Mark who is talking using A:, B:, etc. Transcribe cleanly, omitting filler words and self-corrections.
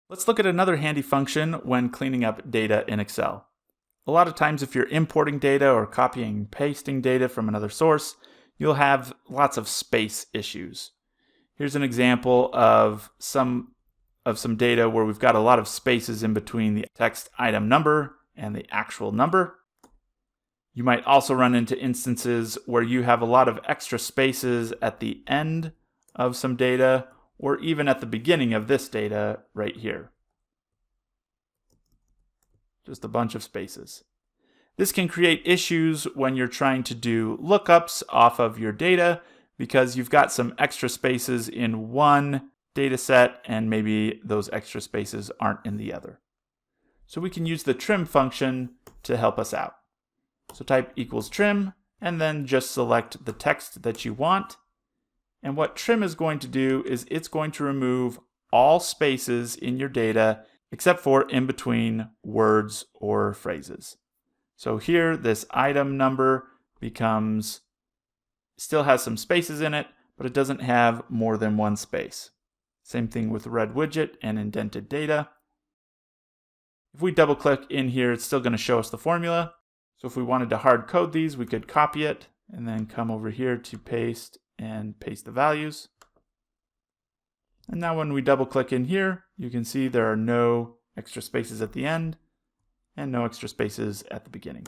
A: Let's look at another handy function when cleaning up data in Excel. A lot of times if you're importing data or copying and pasting data from another source, you'll have lots of space issues. Here's an example of some data where we've got a lot of spaces in between the text item number and the actual number. You might also run into instances where you have a lot of extra spaces at the end of some data or even at the beginning of this data right here. Just a bunch of spaces. This can create issues when you're trying to do lookups off of your data because you've got some extra spaces in one data set and maybe those extra spaces aren't in the other. So we can use the trim function to help us out. So type equals trim and then just select the text that you want. And what trim is going to do is it's going to remove all spaces in your data except for in between words or phrases. So here this item number still has some spaces in it, but it doesn't have more than one space. Same thing with red widget and indented data. If we double click in here, it's still going to show us the formula. So if we wanted to hard code these, we could copy it and then come over here to paste and paste the values. And now when we double click in here, you can see there are no extra spaces at the end and no extra spaces at the beginning.